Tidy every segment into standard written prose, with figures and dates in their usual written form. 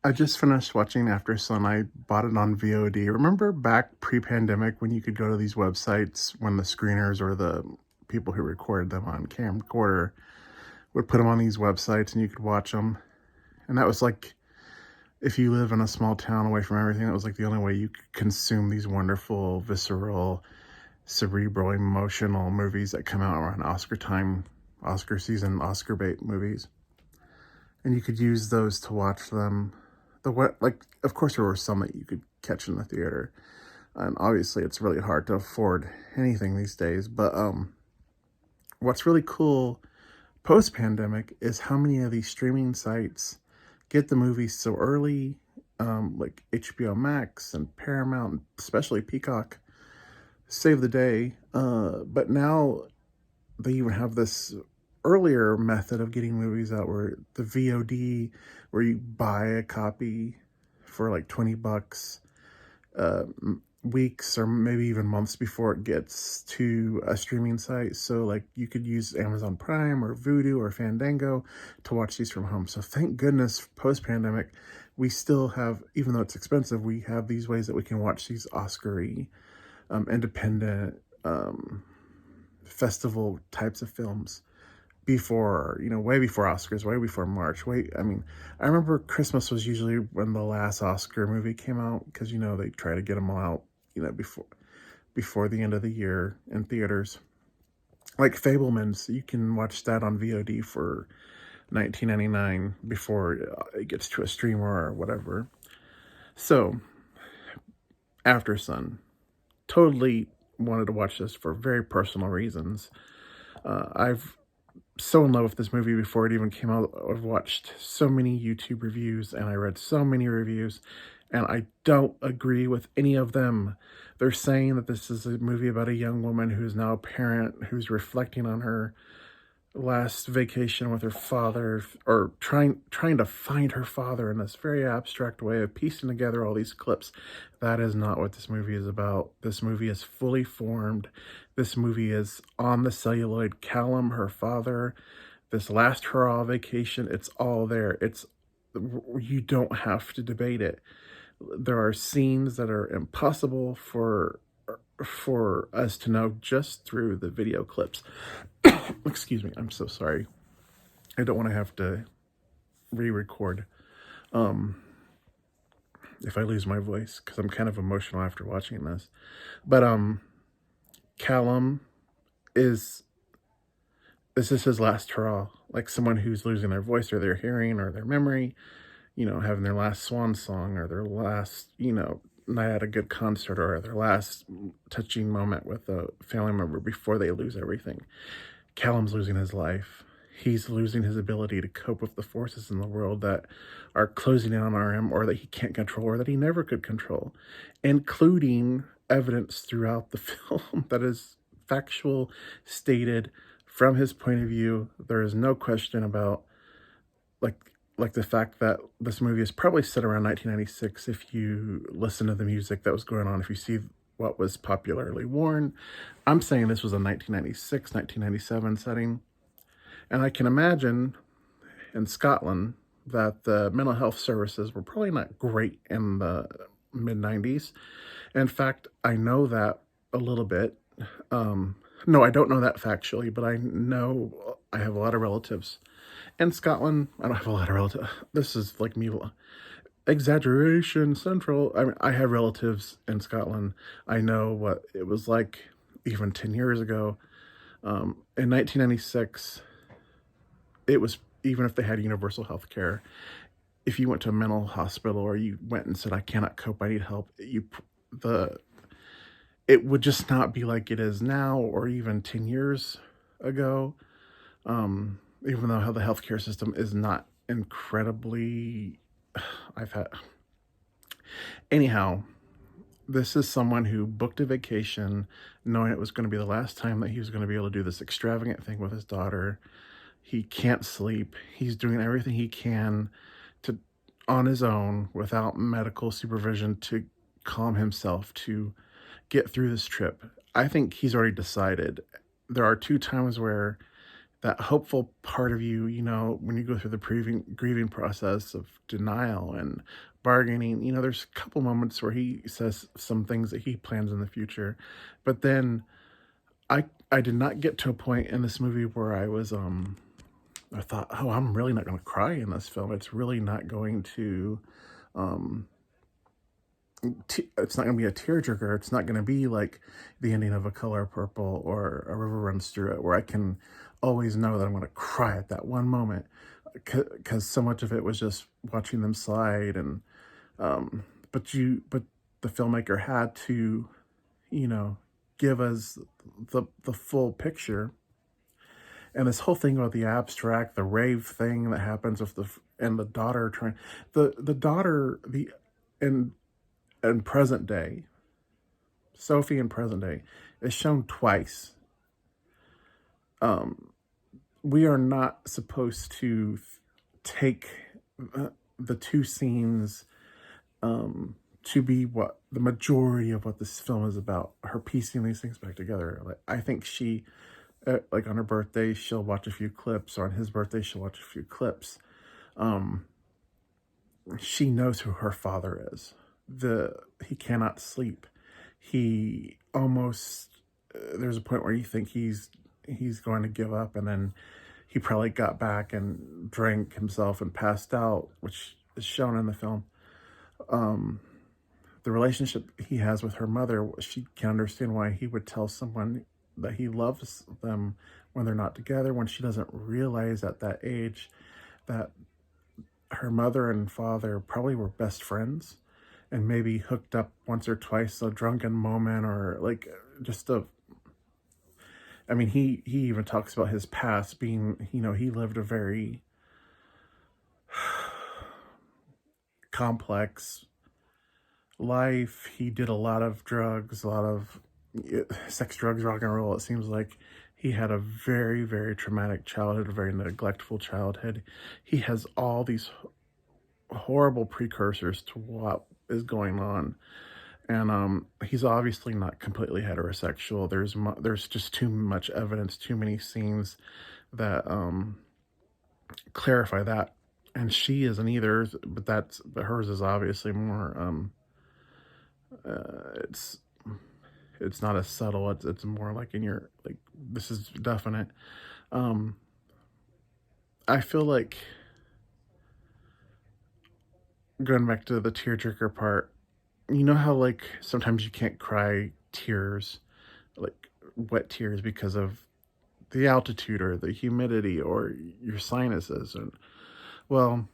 I just finished watching Aftersun. I bought it on VOD. Remember back pre-pandemic when you could go to these websites when the screeners or the people who recorded them on camcorder would put them on these websites and you could watch them. And that was like, if you live in a small town away from everything, that was like the only way you could consume these wonderful, visceral, cerebral, emotional movies that come out around Oscar time, Oscar season, Oscar bait movies. And you could use those to watch them. Like, of course, there were some that you could catch in the theater, and obviously, it's really hard to afford anything these days. But what's really cool post pandemic is how many of these streaming sites get the movies so early, like HBO Max and Paramount, especially Peacock, save the day. But now they even have this earlier method of getting movies out where the VOD, where you buy a copy for like $20 uh, weeks or maybe even months before it gets to a streaming site. So like you could use Amazon Prime or Vudu or Fandango to watch these from home. So thank goodness post-pandemic, we still have, even though it's expensive, we have these ways that we can watch these Oscar-y, independent, festival types of films before, way before Oscars, way before March. I remember Christmas was usually when the last Oscar movie came out because, they try to get them all out, before the end of the year in theaters. Like Fablemans, you can watch that on VOD for $19.99 before it gets to a streamer or whatever. So, Aftersun, totally wanted to watch this for very personal reasons. I've so in love with this movie before it even came out. I've watched so many YouTube reviews and I read so many reviews, and I don't agree with any of them. They're saying that this is a movie about a young woman who's now a parent, who's reflecting on her last vacation with her father, or trying to find her father in this very abstract way of piecing together all these clips. That is not what this movie is about. This movie is fully formed. This movie is on the celluloid. Callum, her father, this last hurrah vacation, it's all there. You don't have to debate it. There are scenes that are impossible for us to know just through the video clips. Excuse me, I'm so sorry. I don't want to have to re-record if I lose my voice, because I'm kind of emotional after watching this. But Callum this is his last hurrah, like someone who's losing their voice or their hearing or their memory, having their last swan song or their last, night at a good concert or their last touching moment with a family member before they lose everything. Callum's losing his life. He's losing his ability to cope with the forces in the world that are closing in on him, or that he can't control, or that he never could control, including evidence throughout the film that is factual, stated from his point of view. There is no question about like the fact that this movie is probably set around 1996 if you listen to the music that was going on, if you see what was popularly worn. I'm saying this was a 1996, 1997 setting. And I can imagine in Scotland that the mental health services were probably not great in the mid-90s. In fact, I know that a little bit. No, I don't know that factually, but I know I have a lot of relatives in Scotland. I don't have a lot of relatives. This is like me. Exaggeration central. I mean, I have relatives in Scotland. I know what it was like even 10 years ago. In 1996, it was, even if they had universal health care, if you went to a mental hospital or you went and said, I cannot cope, I need help, it would just not be like it is now or even 10 years ago. Even though how the healthcare system is not incredibly, anyhow, this is someone who booked a vacation knowing it was going to be the last time that he was going to be able to do this extravagant thing with his daughter. He can't sleep. He's doing everything he can to, on his own, without medical supervision, to calm himself, to get through this trip. I think he's already decided. There are two times where that hopeful part of you, when you go through the grieving process of denial and bargaining, there's a couple moments where he says some things that he plans in the future. But then I did not get to a point in this movie where I thought, oh, I'm really not going to cry in this film. It's really not going to, um, it's not going to be a tearjerker. It's not going to be like the ending of A Color Purple or A River Runs Through It, where I can always know that I'm going to cry at that one moment, because so much of it was just watching them slide. And but the filmmaker had to, give us the full picture. And this whole thing about the abstract, the rave thing that happens with the daughter trying, the daughter, in present day, Sophie in present day, is shown twice. We are not supposed to take the two scenes to be what the majority of what this film is about. Her piecing these things back together. Like, I think she, like on her birthday, she'll watch a few clips, or on his birthday, she'll watch a few clips. She knows who her father is. He cannot sleep. He almost, there's a point where you think he's going to give up, and then he probably got back and drank himself and passed out, which is shown in the film. The relationship he has with her mother, she can understand why he would tell someone that he loves them when they're not together, when she doesn't realize at that age that her mother and father probably were best friends and maybe hooked up once or twice, a drunken moment, or like just I mean, he even talks about his past being, he lived a very complex life. He did a lot of drugs, a lot of sex, drugs, rock and roll. It seems like he had a very, very traumatic childhood, a very neglectful childhood. He has all these horrible precursors to what is going on. And he's obviously not completely heterosexual. There's just too much evidence, too many scenes that clarify that. And she isn't either, but hers is obviously more. It's not as subtle. It's more like this is definite. I feel like, going back to the tearjerker part, you know how like sometimes you can't cry tears, like wet tears, because of the altitude or the humidity or your sinuses. And well,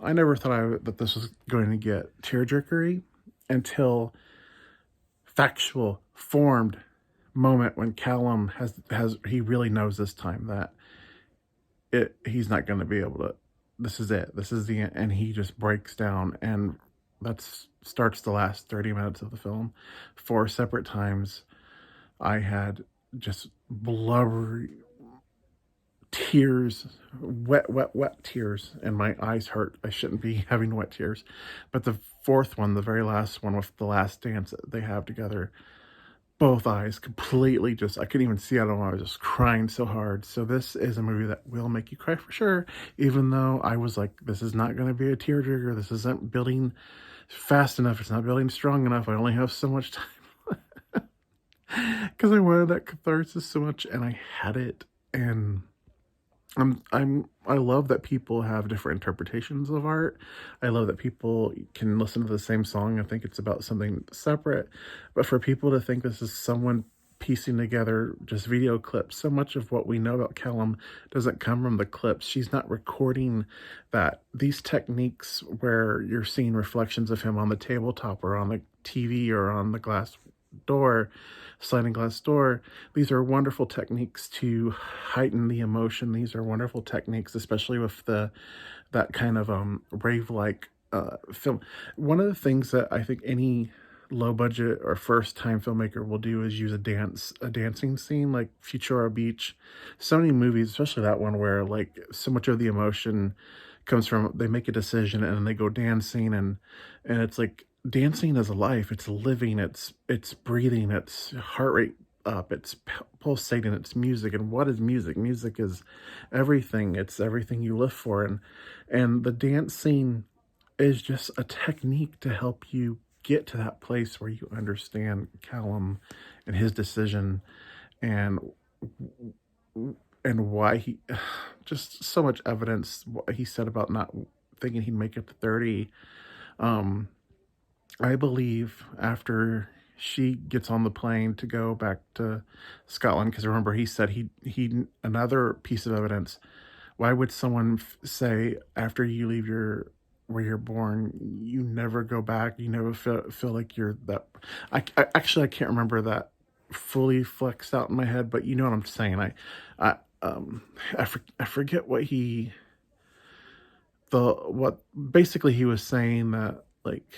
I never thought that this was going to get tearjerkery until factual, formed moment when Callum he really knows this time that he's not going to be able to. This is it. This is the end, and he just breaks down, and that starts the last 30 minutes of the film. 4 separate times, I had just blubbery tears, wet tears, and my eyes hurt. I shouldn't be having wet tears. But the 4th one, the very last one, with the last dance that they have together, both eyes completely I couldn't even see out of them. I was just crying so hard. So this is a movie that will make you cry for sure, even though I was like, this is not going to be a tearjerker. This isn't building fast enough. It's not building strong enough. I only have so much time. Because I wanted that catharsis so much, and I had it. And I love that people have different interpretations of art. I love that people can listen to the same song and think it's about something separate. But for people to think this is someone piecing together just video clips, so much of what we know about Callum doesn't come from the clips. She's not recording that. These techniques where you're seeing reflections of him on the tabletop or on the TV or on the sliding glass door, these are wonderful techniques to heighten the emotion. These are wonderful techniques, especially with that kind of rave-like film. One of the things that I think any low budget or first time filmmaker will do is use a dancing scene, like Futura Beach. So many movies, especially that one, where like so much of the emotion comes from, they make a decision and then they go dancing, and it's like, dancing is life. It's living. It's breathing. It's heart rate up, it's pulsating, it's music. And what is music? Music is everything. It's everything you live for. And the dance scene is just a technique to help you get to that place where you understand Callum and his decision, and why he, just so much evidence what he said about not thinking he'd make it to 30. um I believe after she gets on the plane to go back to Scotland, because remember he said he another piece of evidence. Why would someone say after you leave your where you're born, you never go back, you never feel like you're that? I actually I can't remember that fully flexed out in my head, but you know what I'm saying. I um I forget what what basically he was saying, that like,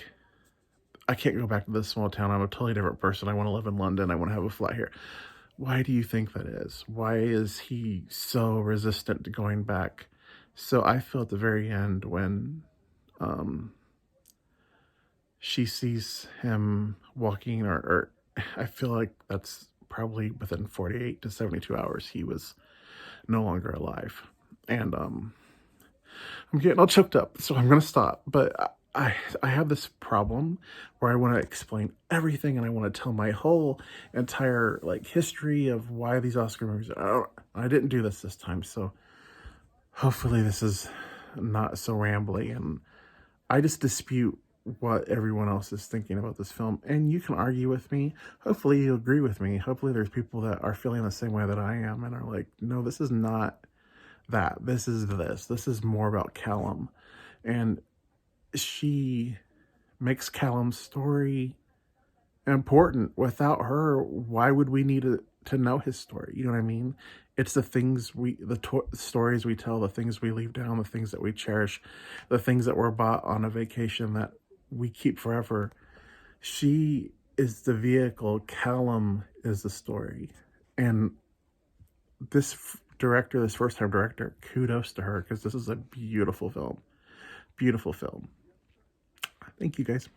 I can't go back to this small town. I'm a totally different person. I want to live in London. I want to have a flat here. Why do you think that is? Why is he so resistant to going back? So I feel at the very end when um, she sees him walking, or I feel like that's probably within 48 to 72 hours, he was no longer alive. And I'm getting all choked up, so I'm gonna stop. But I have this problem where I want to explain everything, and I want to tell my whole entire like history of why these Oscar movies. I didn't do this time, so hopefully this is not so rambly, and I just dispute what everyone else is thinking about this film. And you can argue with me. Hopefully you agree with me. Hopefully there's people that are feeling the same way that I am and are like, no, this is not that. This is this. This is more about Callum. And she makes Callum's story important. Without her, why would we need to know his story? You know what I mean? It's the things stories we tell, the things we leave down, the things that we cherish, the things that were bought on a vacation that we keep forever. She is the vehicle. Callum is the story. And this director, this first time director, kudos to her, because this is a beautiful film. Beautiful film. Thank you guys.